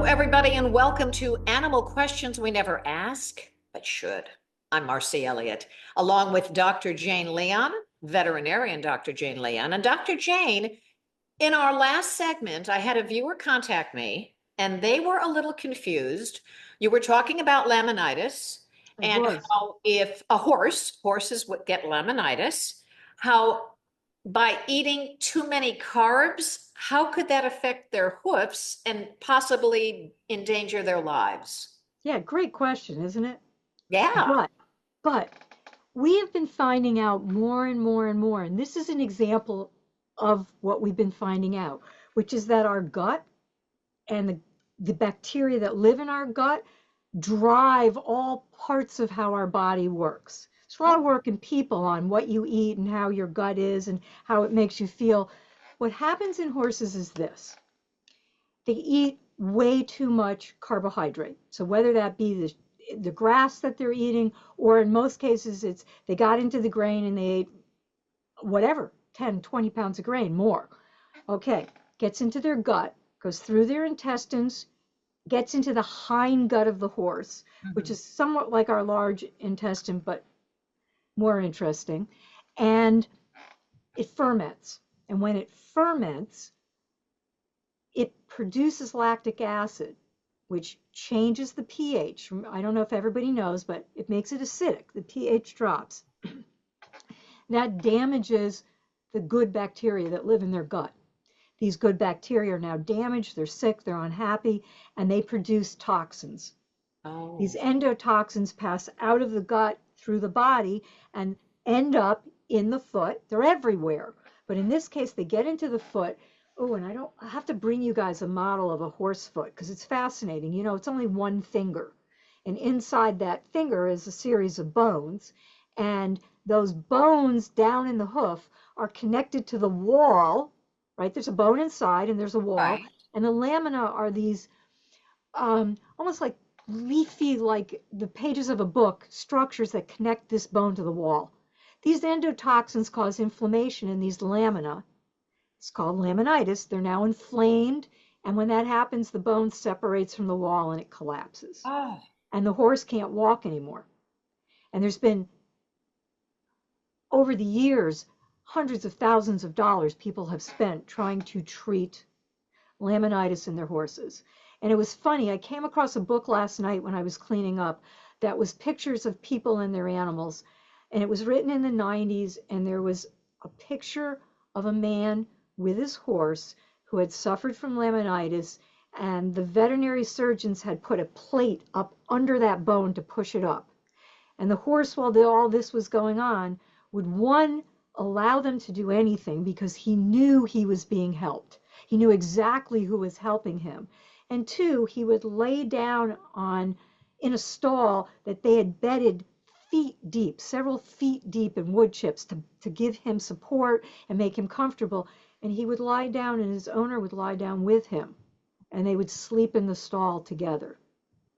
Hello, everybody, and welcome to Animal Questions We Never Ask, but Should. I'm Marcy Elliott, along with Dr. Jane Leon, veterinarian Dr. Jane Leon. And Dr. Jane, in our last segment, I had a viewer contact me, and they were a little confused. You were talking about laminitis I and was. how if horses would get laminitis, how by eating too many carbs, how could that affect their hoofs and possibly endanger their lives? Yeah, great question, isn't it? Yeah. But we have been finding out more and more and more, and this is an example of what we've been finding out, which is that our gut and the bacteria that live in our gut drive all parts of how our body works. There's a lot of work in people on what you eat and how your gut is and how it makes you feel. What happens in horses is this. They eat way too much carbohydrate. So whether that be the grass that they're eating, or in most cases, it's they got into the grain and they ate whatever, 10, 20 pounds of grain more. Okay, gets into their gut, goes through their intestines, gets into the hind gut of the horse, which Mhm. is somewhat like our large intestine, but more interesting. And it ferments. And when it ferments, it produces lactic acid, which changes the pH. I don't know if everybody knows, but it makes it acidic. The pH drops. That damages the good bacteria that live in their gut. These good bacteria are now damaged, they're sick, they're unhappy, and they produce toxins. These Oh, endotoxins pass out of the gut through the body and end up in the foot. They're everywhere. But in this case, they get into the foot. Oh, and I have to bring you guys a model of a horse foot because it's fascinating. You know, it's only one finger. And inside that finger is a series of bones. And those bones down in the hoof are connected to the wall, right? There's a bone inside and there's a wall. right. And the lamina are these almost like leafy, like the pages of a book, structures that connect this bone to the wall. These endotoxins cause inflammation in these lamina. It's called laminitis. They're now inflamed, and when that happens, the bone separates from the wall and it collapses. Oh, And the horse can't walk anymore. And there's been, over the years, hundreds of thousands of dollars people have spent trying to treat laminitis in their horses. And it was funny, I came across a book last night when I was cleaning up that was pictures of people and their animals. And it was written in the 90s, and there was a picture of a man with his horse who had suffered from laminitis, and the veterinary surgeons had put a plate up under that bone to push it up. And the horse, while all this was going on, would one allow them to do anything because he knew he was being helped. He knew exactly who was helping him. And two, he would lay down on in a stall that they had bedded feet deep, several feet deep in wood chips to give him support and make him comfortable. And he would lie down and his owner would lie down with him and they would sleep in the stall together.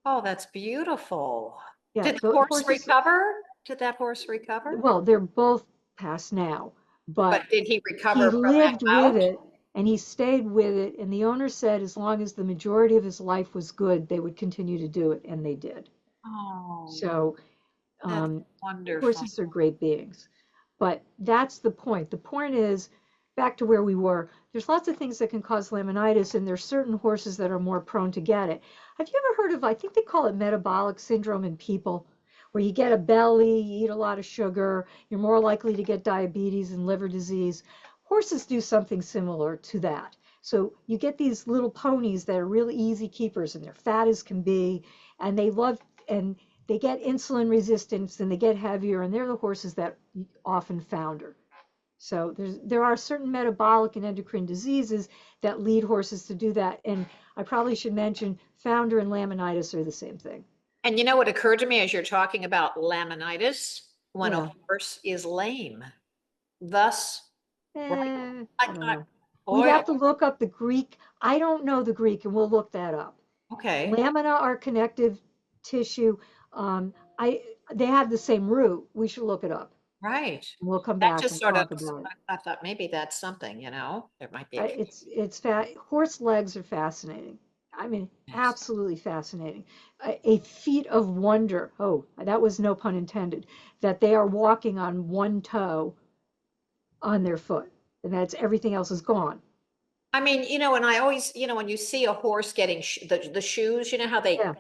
oh, that's beautiful. Yeah, Did the the horse horses, recover? Did that horse recover? well, they're both past now, but But did he he recover from that lived with bout? it and he stayed with it. And the owner said as long as the majority of his life was good, they would continue to do it. And they did. Oh, So that's um, wonderful. horses are great beings. But that's the point. The point is back to where we were. There's lots of things that can cause laminitis, and there's certain horses that are more prone to get it. Have you ever heard of, I think they call it metabolic syndrome in people, where you get a belly, you eat a lot of sugar, you're more likely to get diabetes and liver disease. Horses do something similar to that. So you get these little ponies that are really easy keepers and they're fat as can be, and they love, and they get insulin resistance and they get heavier, and they're the horses that often founder. So there are certain metabolic and endocrine diseases that lead horses to do that. And I probably should mention founder and laminitis are the same thing. And you know what occurred to me as you're talking about laminitis? When a Yeah. horse is lame. Thus, right? I I don't thought, know. We'd boy, have to look up the Greek. I don't know the Greek, and we'll look that up. okay, Lamina are connective tissue. I They have the same root. We should look it up. right. We'll come That back just and sort of, talk about it. I thought maybe that's something, there might be a, It's fat. Horse legs are fascinating. I mean, Yes. absolutely fascinating. A feat of wonder. Oh, that was no pun intended. That they are walking on one toe on their foot, and that's everything else is gone. I mean, and I always, when you see a horse getting the shoes, you know how they, Yeah,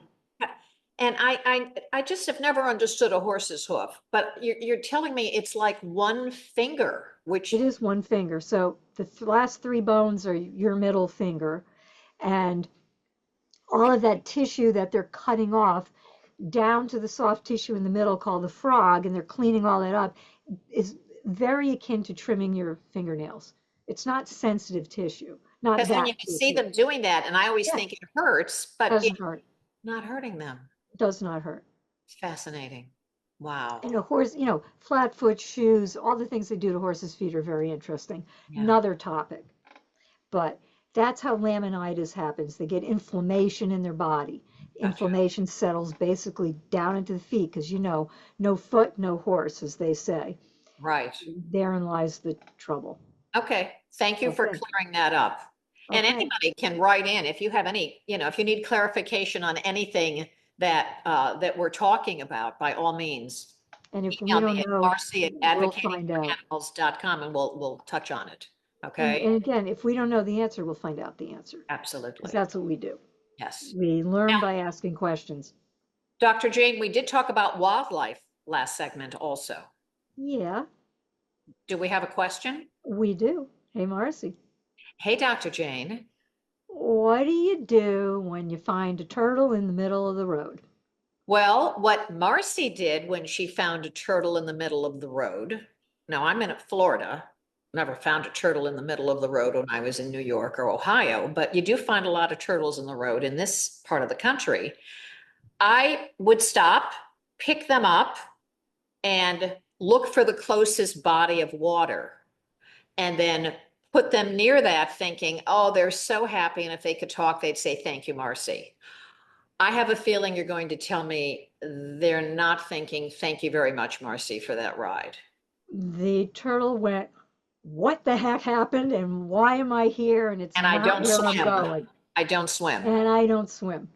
and I just have never understood a horse's hoof, but you're telling me it's like one finger, it which, is one finger. So the last three bones are your middle finger, and all of that tissue that they're cutting off down to the soft tissue in the middle called the frog, and they're cleaning all that up, is very akin to trimming your fingernails. It's not sensitive tissue, not because when you that see tissue. them doing that, and I always Yeah, think it hurts, but it's doesn't hurt. not hurting them. Does not hurt. It's fascinating. Wow. And a horse, flat foot shoes, all the things they do to horses' feet are very interesting. Yeah. Another topic. But that's how laminitis happens. They get inflammation in their body. Gotcha. Inflammation settles basically down into the feet because no foot, no horse, as they say. Right. Therein lies the trouble. Okay. Thank you for Okay. clearing that up. And Okay. anybody can write in if you have any, if you need clarification on anything that we're talking about, by all means, And if we email don't me at know, Marcy at we'll find out. advocatingforanimals.com and we'll touch on it. And, Okay? and again, if we don't know the answer, we'll find out the answer because Absolutely. that's what we do. Yes. We Now, learn by asking questions. Dr. Jane, we did talk about wildlife last segment also. Yeah, Do we have a question? we do. Hey, Marcy, Hey, Dr. Jane. what do you do when you find a turtle in the middle of the road? Well, what Marcy did when she found a turtle in the middle of the road. Now, I'm in Florida. Never found a turtle in the middle of the road when I was in New York or Ohio, but you do find a lot of turtles in the road in this part of the country. I would stop, pick them up, and look for the closest body of water, and then put them near that, thinking, oh, they're so happy. And if they could talk, they'd say, thank you, Marcy. I have a feeling you're going to tell me they're not thinking, thank you very much, Marcy, for that ride. The turtle went, what the heck happened and why am I here? And it's And I not don't where I'm swim. going. I don't swim. And I don't swim.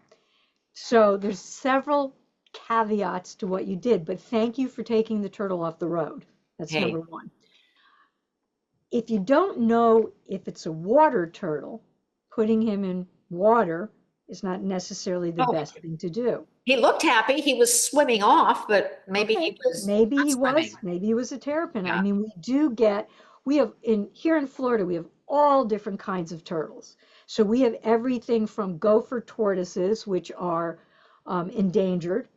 So there's several caveats to what you did, but thank you for taking the turtle off the road. That's Hey, number one. If you don't know if it's a water turtle, putting him in water is not necessarily the oh, best thing to do. he looked happy. He was swimming off, but maybe Okay, he was maybe not he swimming. was, maybe he was a terrapin. I Yeah. mean, we have here in Florida, we have all different kinds of turtles. So we have everything from gopher tortoises, which are endangered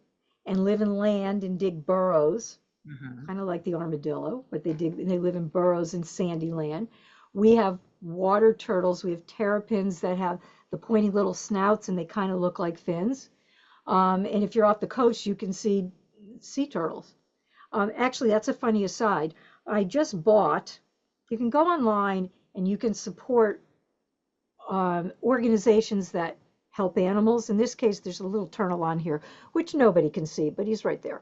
and live in land and dig burrows, Mhm. kind of like the armadillo, but they live in burrows in sandy land. We have water turtles. We have terrapins that have the pointy little snouts and they kind of look like fins. And if you're off the coast, you can see sea turtles. Actually, that's a funny aside. I just bought, you can go online and you can support organizations that help animals. In this case, there's a little turtle on here, which nobody can see, but he's right there.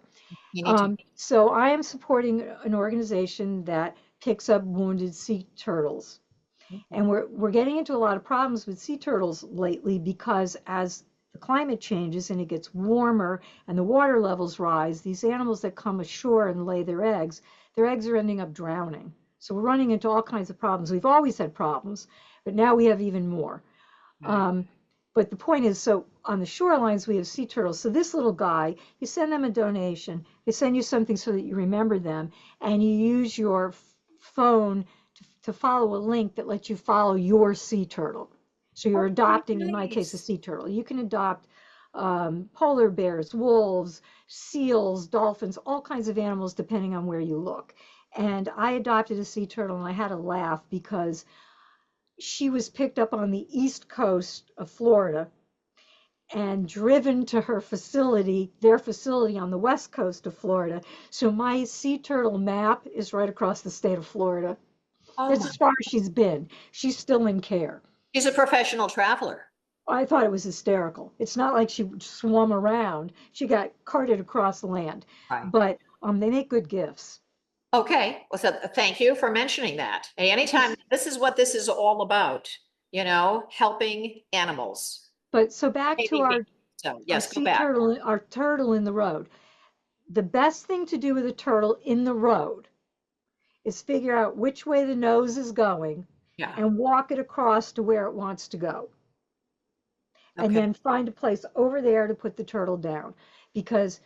You need to. So I am supporting an organization that picks up wounded sea turtles. Mhm. And we're getting into a lot of problems with sea turtles lately because as the climate changes and it gets warmer and the water levels rise, these animals that come ashore and lay their eggs are ending up drowning. So we're running into all kinds of problems. We've always had problems, but now we have even more. Okay. Um, but the point is, so on the shorelines, we have sea turtles. So this little guy, you send them a donation, they send you something so that you remember them, and you use your phone to follow a link that lets you follow your sea turtle. So you're Oh, adopting, in my case, a nice. sea turtle. You can adopt polar bears, wolves, seals, dolphins, all kinds of animals depending on where you look. And I adopted a sea turtle and I had a laugh because she was picked up on the east coast of Florida and driven to their facility on the west coast of Florida. So my sea turtle map is right across the state of Florida. Oh That's my, as far as she's been. She's still in care. she's a professional traveler. I thought it was hysterical. It's not like she swum around. She got carted across land. Right. But they make good gifts. Okay. Well, so thank you for mentioning that. Hey, anytime, this is what this is all about, helping animals. But so back to Maybe me. So our yes, go sea back. turtle, our turtle in the road. The best thing to do with a turtle in the road is figure out which way the nose is going Yeah. and walk it across to where it wants to go. And Okay. then find a place over there to put the turtle down because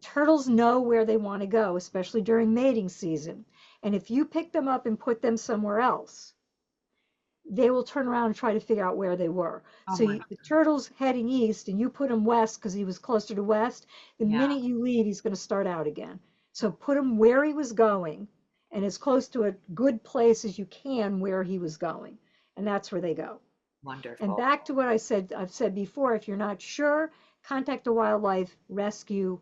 turtles know where they want to go, especially during mating season. And if you pick them up and put them somewhere else, they will turn around and try to figure out where they were. Oh So my, the turtle's heading east and you put him west because he was closer to west. The yeah. minute you leave, he's going to start out again. So put him where he was going and as close to a good place as you can where he was going. And that's where they go. And Wonderful. back to what I've said before, if you're not sure, contact a wildlife rescue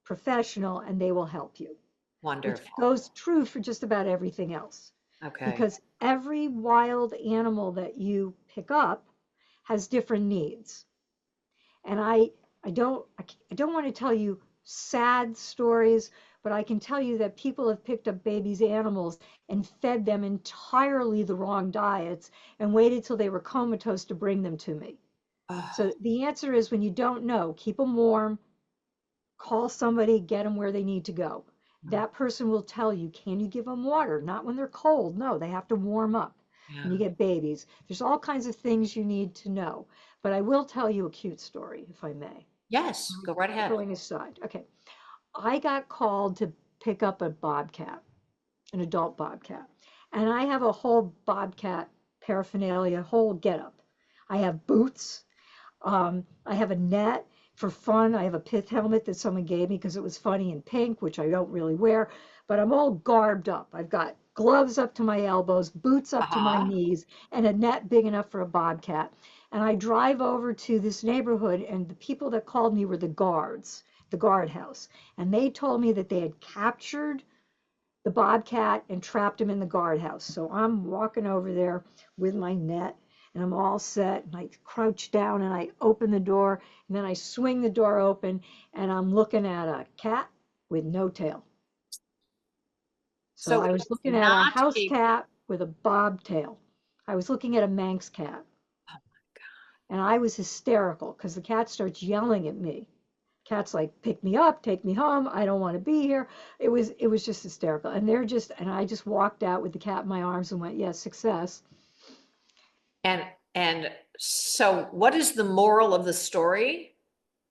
professional and they will help you, which Wonderful. goes true for just about everything else. Okay. Because every wild animal that you pick up has different needs. And I don't want to tell you sad stories, but I can tell you that people have picked up babies' animals and fed them entirely the wrong diets and waited till they were comatose to bring them to me. Oh, So the answer is when you don't know, keep them warm, call somebody, get them where they need to go. That person will tell you, can you give them water? Not when they're cold. No, they have to warm up when yeah. you get babies. There's all kinds of things you need to know. But I will tell you a cute story, if I may. Yes, go right ahead. Going aside. Okay. I got called to pick up a bobcat, an adult bobcat. And I have a whole bobcat paraphernalia, whole getup. I have boots. I have a net for fun. I have a pith helmet that someone gave me because it was funny in pink, which I don't really wear, but I'm all garbed up. I've got gloves up to my elbows, boots up to my Uh-huh. knees, and a net big enough for a bobcat. And I drive over to this neighborhood, and the people that called me were the guards, the guardhouse. And they told me that they had captured the bobcat and trapped him in the guardhouse. So I'm walking over there with my net and I'm all set and I crouch down and I open the door and then I swing the door open and I'm looking at a cat with no tail. So So I it was was looking at a not house a, cat with a bobtail. I was looking at a Manx cat and I was hysterical because the cat starts yelling at me. Cat's like, pick me up, take me home. I don't want to be here. It was just hysterical. And I just walked out with the cat in my arms and went, yes, success. and so what is the moral of the story?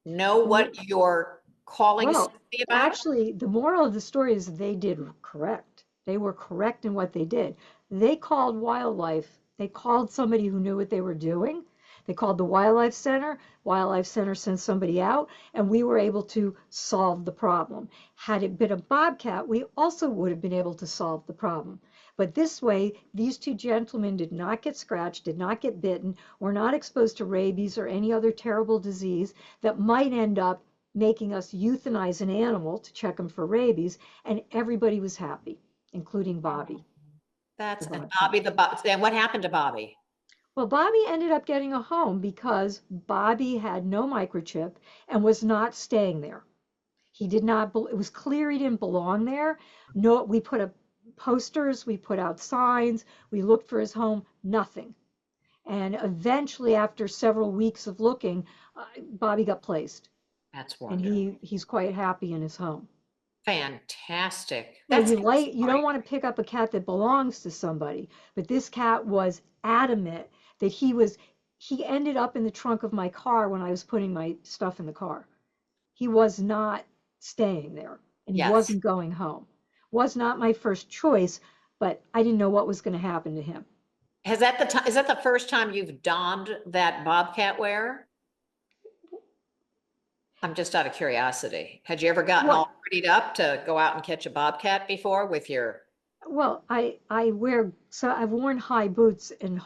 Know what you're calling Well, somebody about? actually, the moral of the story is they did correct. They were correct in what they did. They called wildlife. They called somebody who knew what they were doing. They called the wildlife center. Wildlife center sent somebody out, and we were able to solve the problem. Had it been a bobcat, we also would have been able to solve the problem. But this way, these two gentlemen did not get scratched, did not get bitten, were not exposed to rabies or any other terrible disease that might end up making us euthanize an animal to check them for rabies, and everybody was happy, including Oh, Bobby, the that's and bobcat. Bobby the Bob. And what happened to Bobby? Well, Bobby ended up getting a home because Bobby had no microchip and was not staying there. He did not, it was clear he didn't belong there. No, we put up posters, we put out signs, we looked for his home, nothing. And eventually, after several weeks of looking, Bobby got placed, That's and wonderful. he's quite happy in his home. Fantastic. Well, That's you don't great. want to pick up a cat that belongs to somebody, but this cat was adamant that he ended up in the trunk of my car when I was putting my stuff in the car. He was not staying there and he Yes. wasn't going home. Was not my first choice, but I didn't know what was going to happen to him. Has that the time, is that the first time you've donned that Bobcat wear? I'm just out of curiosity. Had you ever gotten What? all prettied up to go out and catch a bobcat before with your, Well, I wear so I've worn high boots and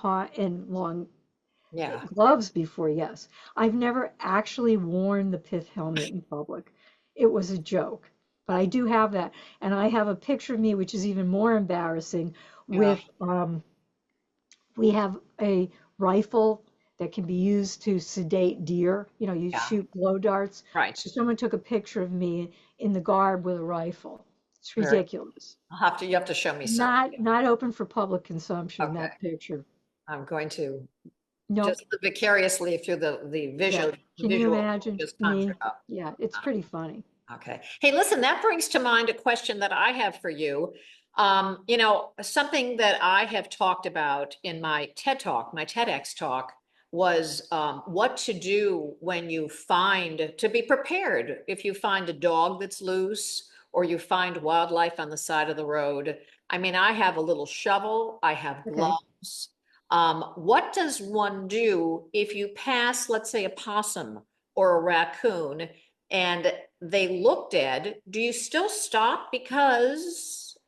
long yeah. gloves before, yes. I've never actually worn the pith helmet in public. It was a joke, but I do have that. And I have a picture of me, which is even more embarrassing, Yeah. with we have a rifle that can be used to sedate deer. You know, you Yeah. shoot blow darts. Right. So someone took a picture of me in the garb with a rifle. It's Very, ridiculous. you have to show me some. Not open for public consumption, Okay. that picture. I'm going to Nope. just vicariously through the Yeah. visual, Can you visual imagine just conjured me? up. Yeah, it's pretty funny. Okay. Hey, listen, that brings to mind a question that I have for you. Something that I have talked about in my TED talk, my TEDx talk, was what to do when you find, to be prepared if you find a dog that's loose or you find wildlife on the side of the road. I mean, I have a little shovel, I have Okay. gloves. What does one do if you pass, let's say, a possum or a raccoon? And they look dead, do you still stop? Because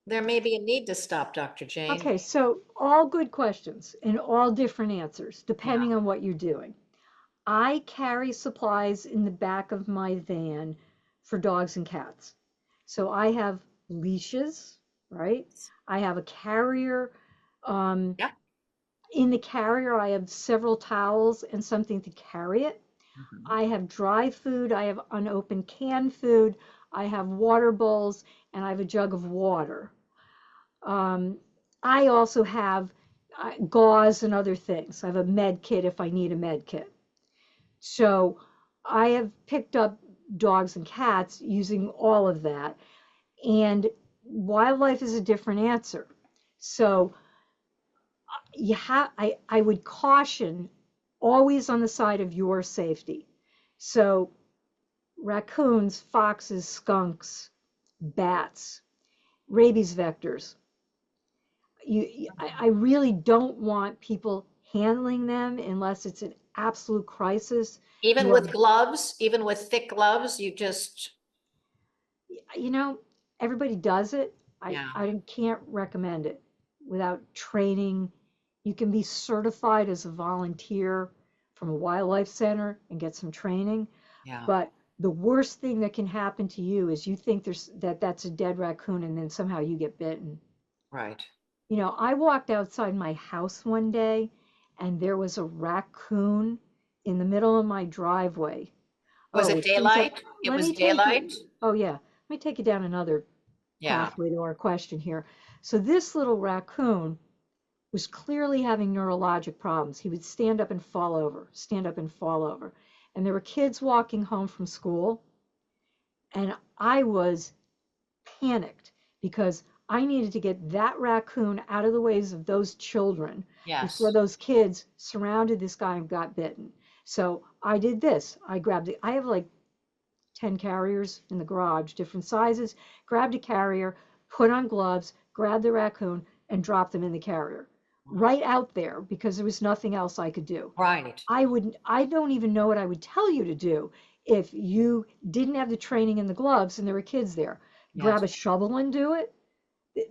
there may be a need to stop, Dr. Jane. Okay, so all good questions and all different answers, Yeah. depending on what you're doing. I carry supplies in the back of my van for dogs and cats. So I have leashes, right? I have a carrier. Um, Yeah. in the carrier, I have several towels and something to carry it. Mhm. I have dry food, I have unopened canned food, I have water bowls, and I have a jug of water. Um, I also have gauze and other things. I have a med kit if I need a med kit. So I have picked up dogs and cats using all of that. And wildlife is a different answer. So I would caution always on the side of your safety. So raccoons, foxes, skunks, bats, rabies vectors. I really don't want people handling them unless it's an absolute crisis. Even You are, with gloves, even with thick gloves, you just, you know, everybody does it. yeah, I can't recommend it without training. You can be certified as a volunteer from a wildlife center and get some training. yeah, But the worst thing that can happen to you is you think that's a dead raccoon and then somehow you get bitten. right. I walked outside my house one day and there was a raccoon in the middle of my driveway. Was Oh, it it seems like, daylight? It let was me take you, daylight? oh yeah, let me take you down another Yeah. pathway to our question here. So this little raccoon was clearly having neurologic problems. He would stand up and fall over, stand up and fall over. And there were kids walking home from school, and I was panicked because I needed to get that raccoon out of the ways of those children before Yes. those kids surrounded this guy and got bitten. So I did this. I have like 10 carriers in the garage, different sizes, grabbed a carrier, put on gloves, grabbed the raccoon, and dropped them in the carrier right out there because there was nothing else I could do. Right. I don't even know what I would tell you to do if you didn't have the training and the gloves and there were kids there. Grab Yes. a shovel and do it.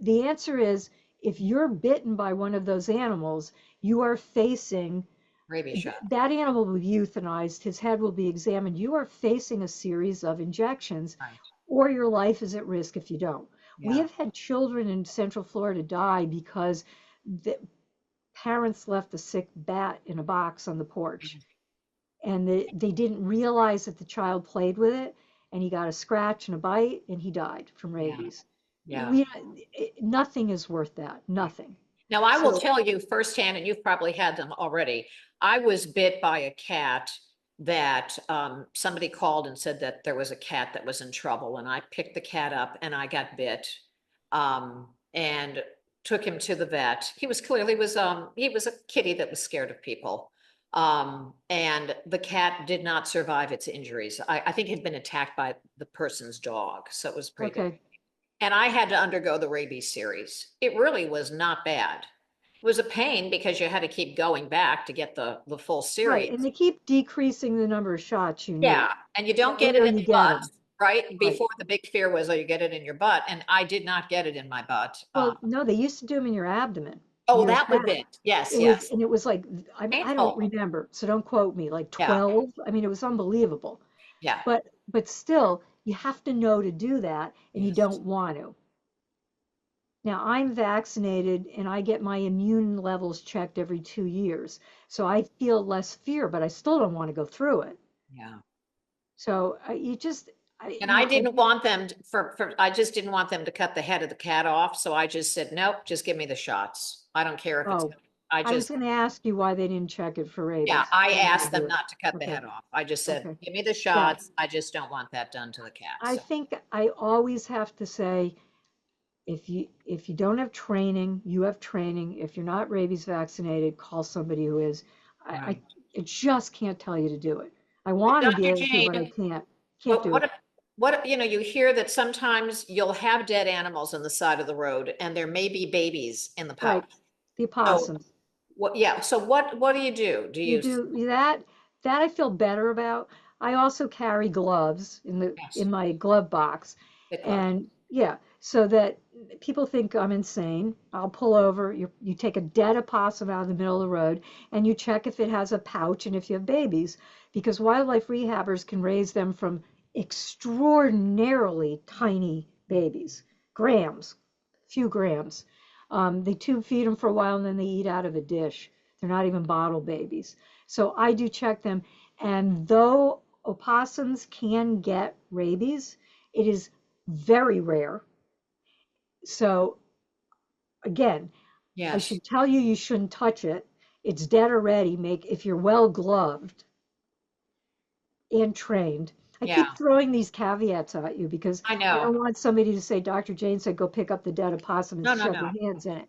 The answer is if you're bitten by one of those animals, you are facing Rabies shot. that animal will be euthanized, his head will be examined. You are facing a series of injections, Right. or your life is at risk if you don't. We Yeah. have had children in Central Florida die because the parents left a sick bat in a box on the porch and they didn't realize that the child played with it and he got a scratch and a bite and he died from Yeah. rabies. Yeah. We Nothing is worth that. Nothing. Now, I will So, tell you firsthand, and you've probably had them already. I was bit by a cat that somebody called and said that there was a cat that was in trouble, and I picked the cat up and I got bit, and took him to the vet. He was a kitty that was scared of people. And the cat did not survive its injuries. I think it had been attacked by the person's dog, so it was pretty bad. okay. And I had to undergo the rabies series. It really was not bad. It was a pain because you had to keep going back to get the full Right. And series. they keep decreasing the number of shots you Yeah, need and you the don't get it earlier in you the get butt, them. right? Right. Before the big fear was, oh, you get it in your butt, and I did not get it in my butt. Well, no, they used to do them in your abdomen Oh, years that back. was it. Yes, And yes. it was like, I don't Painful. remember, so don't quote me, like Yeah, 12. I mean, it was unbelievable. yeah. But still, you have to know to do that, and you Yes. don't want to. Now, I'm vaccinated and I get my immune levels checked every 2 years. So I feel less fear, but I still don't want to go through it. Yeah. So you just, And I didn't want them I just didn't want them to cut the head of the cat off. So I just said, nope, just give me the shots. I don't care if it's oh, I I was just, going to ask you why they didn't check it for yeah, rabies. I Why didn't they asked do them it? not to cut the Okay, head off. I just said, okay. give me the Yeah, shots. I just don't want that done to the cat. I So, think I always have to say, if you don't have training, you have training. If you're not rabies vaccinated, call somebody who is. I, right. I just can't tell you to do it. I want to be Dr. able to, but I Jane, can't. Can't what, do it. what, you hear that sometimes you'll have dead animals on the side of the road and there may be babies in the Right. pouch. The So opossums. yeah, so what do you do? Do You you, do that I feel better about. I also carry gloves yes, in my glove box. big gloves. And yeah, so that people think I'm insane. I'll pull over, you take a dead opossum out of the middle of the road and you check if it has a pouch and if you have babies, because wildlife rehabbers can raise them from extraordinarily tiny babies, grams, few grams. They tube feed them for a while and then they eat out of a dish. They're not even bottle babies. So I do check them. And though opossums can get rabies, it is very rare. So again, I Yes, should tell you you shouldn't touch it. It's dead already. Make if you're well gloved and trained. I yeah, keep throwing these caveats at you because I I know. don't want somebody to say, Dr. Jane said, go pick up the dead opossum and No, no, shove no. your hands in it.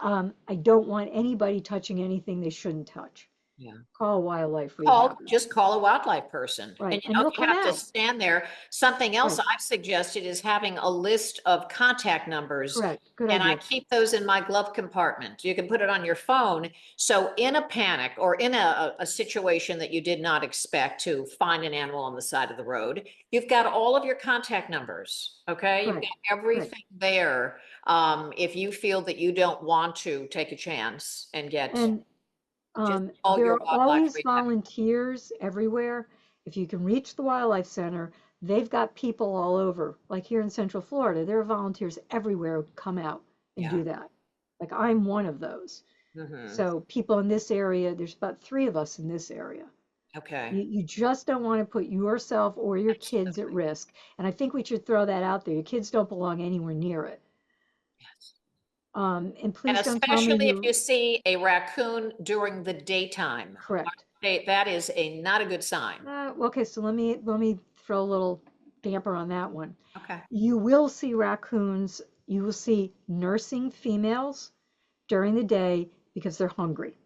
I don't want anybody touching anything they shouldn't touch. Yeah. Call a wildlife rehabber. Just call a wildlife person. And Right. you And don't they'll come have to out. stand there. Something else Right. I've suggested is having a list of contact numbers. Correct. Good And I idea. keep those in my glove compartment. You can put it on your phone. So in a panic or in a situation that you did not expect to find an animal on the side of the road, you've got all of your contact numbers. Okay. You've Correct. got Correct. everything there. If you feel that you don't want to take a chance and get, And just call there your are wildlife always rehab. volunteers everywhere. If you can reach the Wildlife Center, they've got people all over. Like here in Central Florida, there are volunteers everywhere who come out and Yeah. do that. Like I'm one of those. Hmm. So people in this area, there's about 3 of us in this area. Okay. You just don't want to put yourself or your kids at Absolutely. risk. And I think we should throw that out there. Your kids don't belong anywhere near it. Yes. And And please don't tell me especially if you you see a raccoon during the daytime, correct. that is not a good sign. Okay, so let me throw a little damper on that one. Okay. You will see raccoons, you will see nursing females during the day because they're hungry.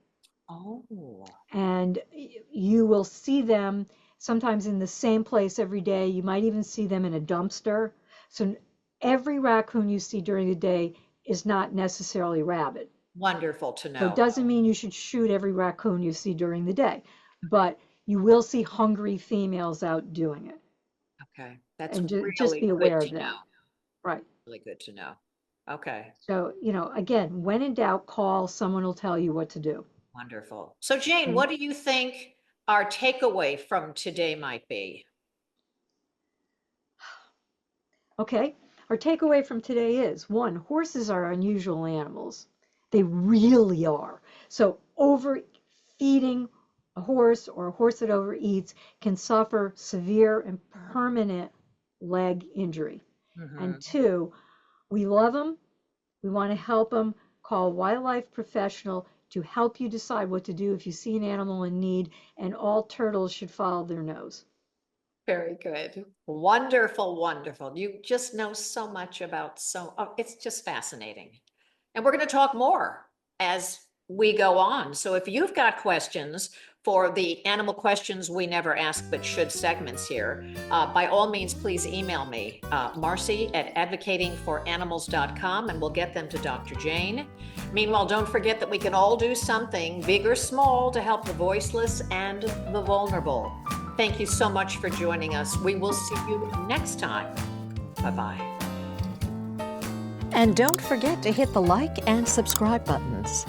Oh, And you will see them sometimes in the same place every day. You might even see them in a dumpster. So every raccoon you see during the day is not necessarily rabid. wonderful to So it know. doesn't mean you should shoot every raccoon you see during the day, but you will see hungry females out doing it. Okay. That's And just really be good aware to of that. know. Right. Really good to know. Okay. So, again, when in doubt, call, someone will tell you what to do. Wonderful. So Jane, Okay. what do you think our takeaway from today might be? Okay. Our takeaway from today is one, horses are unusual animals. They really are. So overfeeding a horse or a horse that overeats can suffer severe and permanent leg injury. Hmm. And two, we love them. We want to help them. Call a wildlife professional to help you decide what to do if you see an animal in need, and all turtles should follow their nose. Very good. Wonderful, wonderful. You just know so much about oh, it's just fascinating. And we're going to talk more as we go on. So if you've got questions for the animal questions we never ask but should segments here, by all means, please email me, Marcy at advocatingforanimals.com, and we'll get them to Dr. Jane. Meanwhile, don't forget that we can all do something, big or small, to help the voiceless and the vulnerable. Thank you so much for joining us. We will see you next time. Bye-bye. And don't forget to hit the like and subscribe buttons.